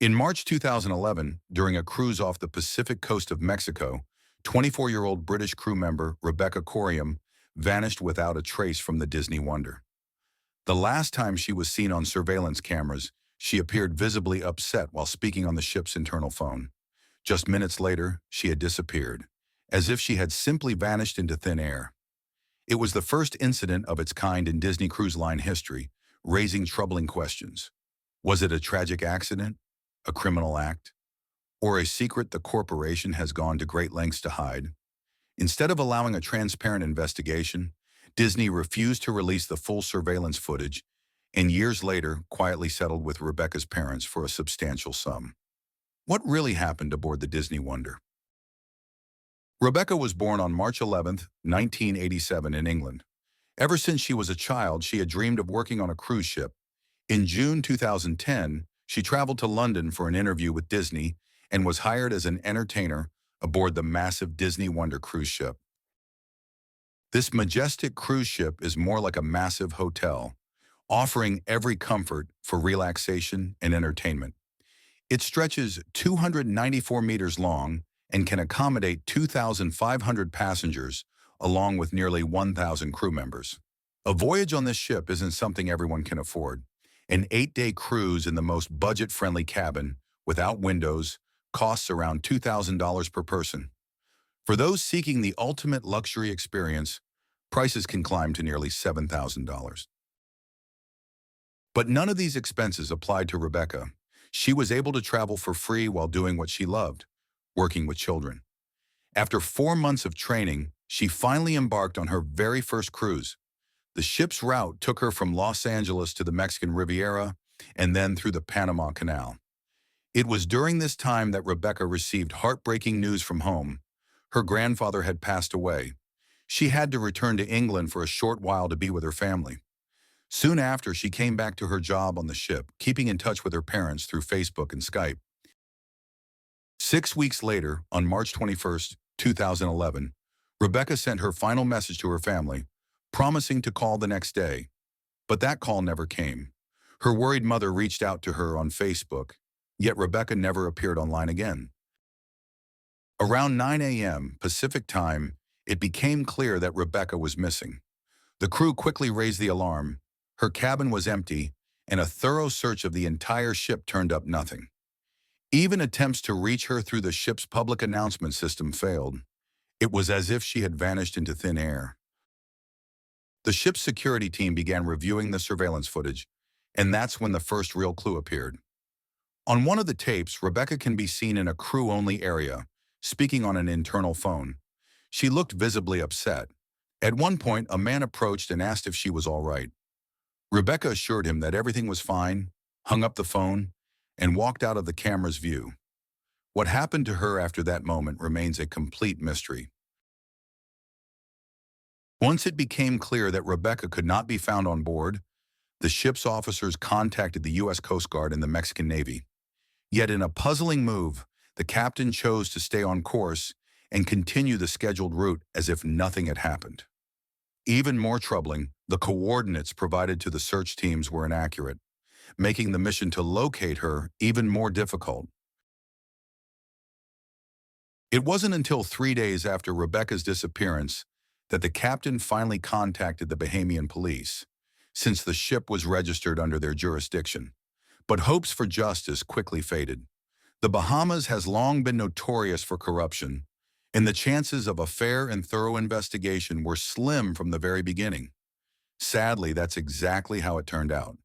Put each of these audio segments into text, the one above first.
In March 2011, during a cruise off the Pacific coast of Mexico, 24-year-old British crew member Rebecca Coriam vanished without a trace from the Disney Wonder. The last time she was seen on surveillance cameras, she appeared visibly upset while speaking on the ship's internal phone. Just minutes later, she had disappeared, as if she had simply vanished into thin air. It was the first incident of its kind in Disney Cruise Line history, raising troubling questions. Was it a tragic accident, a criminal act, or a secret the corporation has gone to great lengths to hide? Instead of allowing a transparent investigation, Disney refused to release the full surveillance footage, and years later quietly settled with Rebecca's parents for a substantial sum. What really happened aboard the Disney Wonder? Rebecca was born on March 11, 1987 in England. Ever since she was a child, she had dreamed of working on a cruise ship. In June 2010, she traveled to London for an interview with Disney and was hired as an entertainer aboard the massive Disney Wonder cruise ship. This majestic cruise ship is more like a massive hotel, offering every comfort for relaxation and entertainment. It stretches 294 meters long and can accommodate 2,500 passengers, along with nearly 1,000 crew members. A voyage on this ship isn't something everyone can afford. An 8-day cruise in the most budget-friendly cabin, without windows, costs around $2,000 per person. For those seeking the ultimate luxury experience, prices can climb to nearly $7,000. But none of these expenses applied to Rebecca. She was able to travel for free while doing what she loved, working with children. After 4 months of training, she finally embarked on her very first cruise. The ship's route took her from Los Angeles to the Mexican Riviera and then through the Panama Canal. It was during this time that Rebecca received heartbreaking news from home. Her grandfather had passed away. She had to return to England for a short while to be with her family. Soon after, she came back to her job on the ship, keeping in touch with her parents through Facebook and Skype. 6 weeks later, on March 21st, 2011, Rebecca sent her final message to her family, promising to call the next day. But that call never came. Her worried mother reached out to her on Facebook, yet Rebecca never appeared online again. Around 9 a.m. Pacific time, it became clear that Rebecca was missing. The crew quickly raised the alarm. Her cabin was empty, and a thorough search of the entire ship turned up nothing. Even attempts to reach her through the ship's public announcement system failed. It was as if she had vanished into thin air. The ship's security team began reviewing the surveillance footage, and that's when the first real clue appeared. On one of the tapes, Rebecca can be seen in a crew-only area, speaking on an internal phone. She looked visibly upset. At one point, a man approached and asked if she was all right. Rebecca assured him that everything was fine, hung up the phone, and walked out of the camera's view. What happened to her after that moment remains a complete mystery. Once it became clear that Rebecca could not be found on board, the ship's officers contacted the U.S. Coast Guard and the Mexican Navy. Yet in a puzzling move, the captain chose to stay on course and continue the scheduled route as if nothing had happened. Even more troubling, the coordinates provided to the search teams were inaccurate, making the mission to locate her even more difficult. It wasn't until 3 days after Rebecca's disappearance that the captain finally contacted the Bahamian police, since the ship was registered under their jurisdiction. But hopes for justice quickly faded. The Bahamas has long been notorious for corruption, and the chances of a fair and thorough investigation were slim from the very beginning. Sadly, that's exactly how it turned out.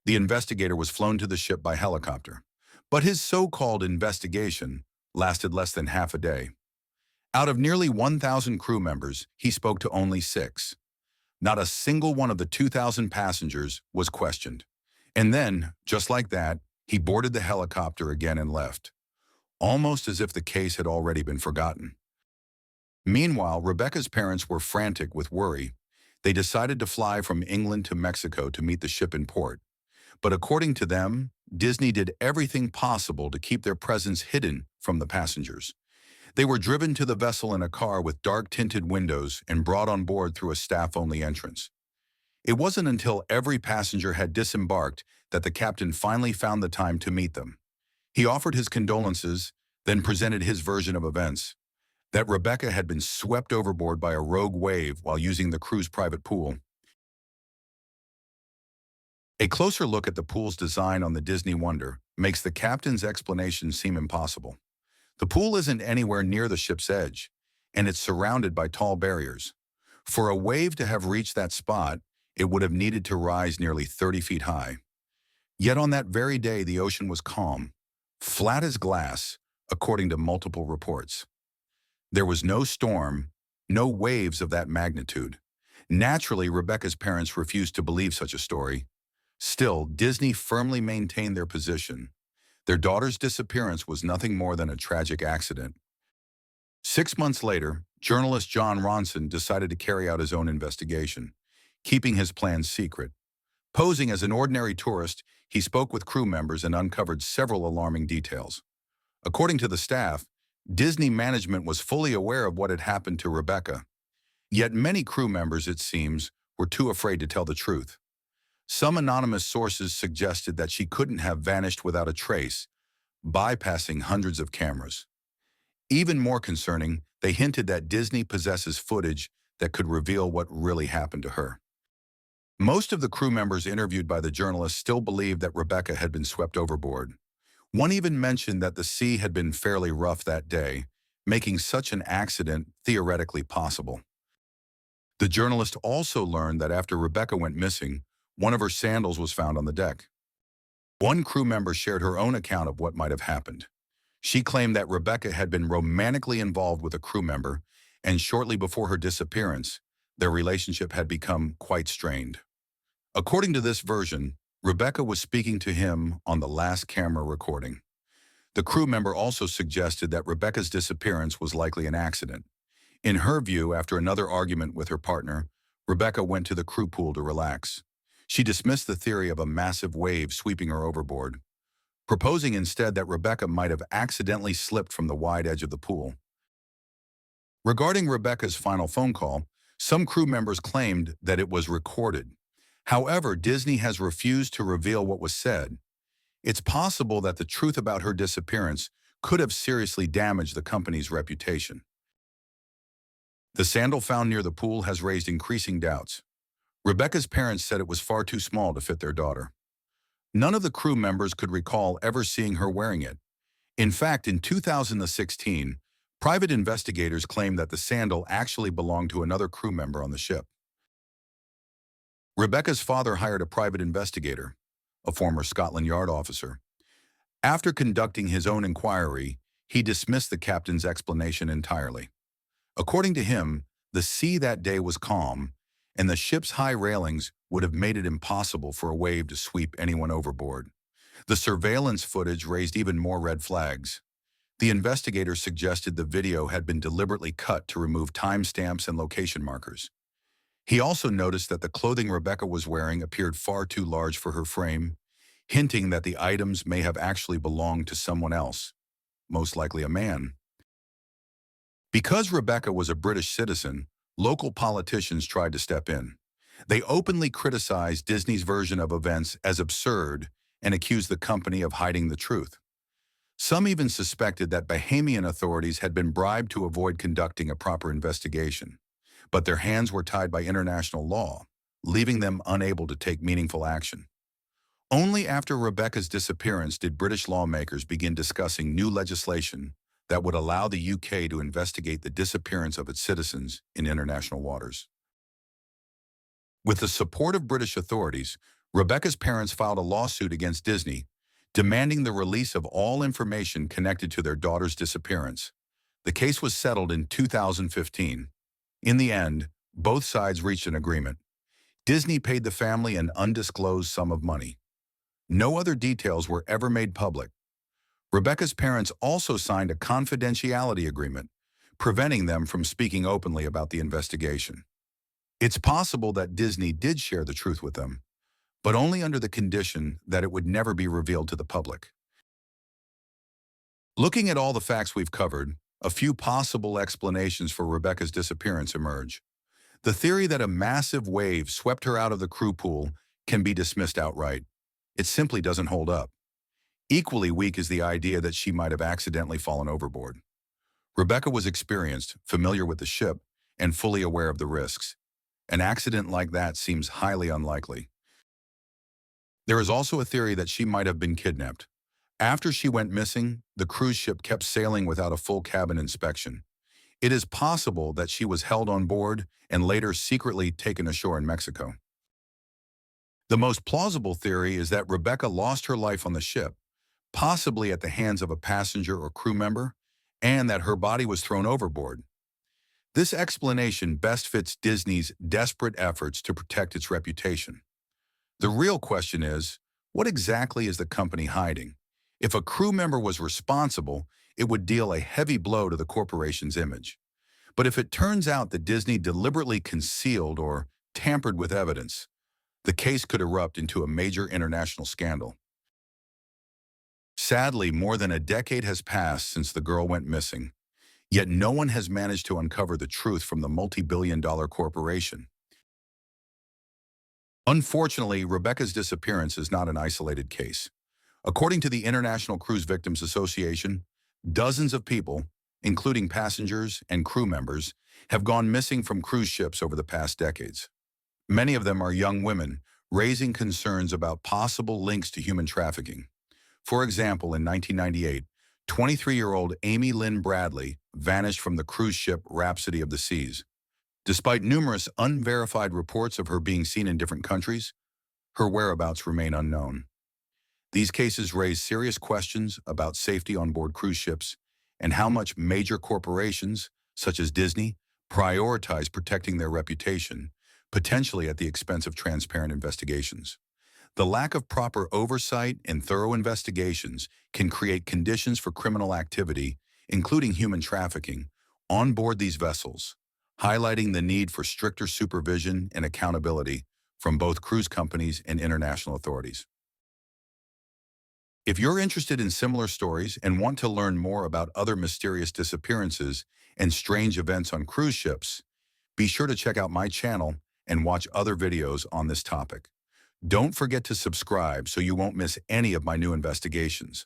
The investigator was flown to the ship by helicopter, but his so-called investigation lasted less than half a day. Out of nearly 1,000 crew members, he spoke to only 6. Not a single one of the 2,000 passengers was questioned. And then, just like that, he boarded the helicopter again and left, almost as if the case had already been forgotten. Meanwhile, Rebecca's parents were frantic with worry. They decided to fly from England to Mexico to meet the ship in port. But according to them, Disney did everything possible to keep their presence hidden from the passengers. They were driven to the vessel in a car with dark-tinted windows and brought on board through a staff-only entrance. It wasn't until every passenger had disembarked that the captain finally found the time to meet them. He offered his condolences, then presented his version of events, that Rebecca had been swept overboard by a rogue wave while using the crew's private pool. A closer look at the pool's design on the Disney Wonder makes the captain's explanation seem impossible. The pool isn't anywhere near the ship's edge, and it's surrounded by tall barriers. For a wave to have reached that spot, it would have needed to rise nearly 30 feet high. Yet on that very day, the ocean was calm, flat as glass, according to multiple reports. There was no storm, no waves of that magnitude. Naturally, Rebecca's parents refused to believe such a story. Still, Disney firmly maintained their position. Their daughter's disappearance was nothing more than a tragic accident. 6 months later, journalist John Ronson decided to carry out his own investigation, keeping his plans secret. Posing as an ordinary tourist, he spoke with crew members and uncovered several alarming details. According to the staff, Disney management was fully aware of what had happened to Rebecca. Yet many crew members, it seems, were too afraid to tell the truth. Some anonymous sources suggested that she couldn't have vanished without a trace, bypassing hundreds of cameras. Even more concerning, they hinted that Disney possesses footage that could reveal what really happened to her. Most of the crew members interviewed by the journalists still believed that Rebecca had been swept overboard. One even mentioned that the sea had been fairly rough that day, making such an accident theoretically possible. The journalist also learned that after Rebecca went missing, one of her sandals was found on the deck. One crew member shared her own account of what might have happened. She claimed that Rebecca had been romantically involved with a crew member, and shortly before her disappearance, their relationship had become quite strained. According to this version, Rebecca was speaking to him on the last camera recording. The crew member also suggested that Rebecca's disappearance was likely an accident. In her view, after another argument with her partner, Rebecca went to the crew pool to relax. She dismissed the theory of a massive wave sweeping her overboard, proposing instead that Rebecca might have accidentally slipped from the wide edge of the pool. Regarding Rebecca's final phone call, some crew members claimed that it was recorded. However, Disney has refused to reveal what was said. It's possible that the truth about her disappearance could have seriously damaged the company's reputation. The sandal found near the pool has raised increasing doubts. Rebecca's parents said it was far too small to fit their daughter. None of the crew members could recall ever seeing her wearing it. In fact, in 2016, private investigators claimed that the sandal actually belonged to another crew member on the ship. Rebecca's father hired a private investigator, a former Scotland Yard officer. After conducting his own inquiry, he dismissed the captain's explanation entirely. According to him, the sea that day was calm, and the ship's high railings would have made it impossible for a wave to sweep anyone overboard. The surveillance footage raised even more red flags. The investigators suggested the video had been deliberately cut to remove timestamps and location markers. He also noticed that the clothing Rebecca was wearing appeared far too large for her frame, hinting that the items may have actually belonged to someone else, most likely a man. Because Rebecca was a British citizen, local politicians tried to step in. They openly criticized Disney's version of events as absurd and accused the company of hiding the truth. Some even suspected that Bahamian authorities had been bribed to avoid conducting a proper investigation, but their hands were tied by international law, leaving them unable to take meaningful action. Only after Rebecca's disappearance did British lawmakers begin discussing new legislation that would allow the UK to investigate the disappearance of its citizens in international waters. With the support of British authorities, Rebecca's parents filed a lawsuit against Disney, demanding the release of all information connected to their daughter's disappearance. The case was settled in 2015. In the end, both sides reached an agreement. Disney paid the family an undisclosed sum of money. No other details were ever made public. Rebecca's parents also signed a confidentiality agreement, preventing them from speaking openly about the investigation. It's possible that Disney did share the truth with them, but only under the condition that it would never be revealed to the public. Looking at all the facts we've covered, a few possible explanations for Rebecca's disappearance emerge. The theory that a massive wave swept her out of the crew pool can be dismissed outright. It simply doesn't hold up. Equally weak is the idea that she might have accidentally fallen overboard. Rebecca was experienced, familiar with the ship, and fully aware of the risks. An accident like that seems highly unlikely. There is also a theory that she might have been kidnapped. After she went missing, the cruise ship kept sailing without a full cabin inspection. It is possible that she was held on board and later secretly taken ashore in Mexico. The most plausible theory is that Rebecca lost her life on the ship, possibly at the hands of a passenger or crew member, and that her body was thrown overboard. This explanation best fits Disney's desperate efforts to protect its reputation. The real question is, what exactly is the company hiding? If a crew member was responsible, it would deal a heavy blow to the corporation's image. But if it turns out that Disney deliberately concealed or tampered with evidence, the case could erupt into a major international scandal. Sadly, more than a decade has passed since the girl went missing, yet no one has managed to uncover the truth from the multi-billion-dollar corporation. Unfortunately, Rebecca's disappearance is not an isolated case. According to the International Cruise Victims Association, dozens of people, including passengers and crew members, have gone missing from cruise ships over the past decades. Many of them are young women, raising concerns about possible links to human trafficking. For example, in 1998, 23-year-old Amy Lynn Bradley vanished from the cruise ship Rhapsody of the Seas. Despite numerous unverified reports of her being seen in different countries, her whereabouts remain unknown. These cases raise serious questions about safety on board cruise ships and how much major corporations, such as Disney, prioritize protecting their reputation, potentially at the expense of transparent investigations. The lack of proper oversight and thorough investigations can create conditions for criminal activity, including human trafficking, on board these vessels, highlighting the need for stricter supervision and accountability from both cruise companies and international authorities. If you're interested in similar stories and want to learn more about other mysterious disappearances and strange events on cruise ships, be sure to check out my channel and watch other videos on this topic. Don't forget to subscribe so you won't miss any of my new investigations.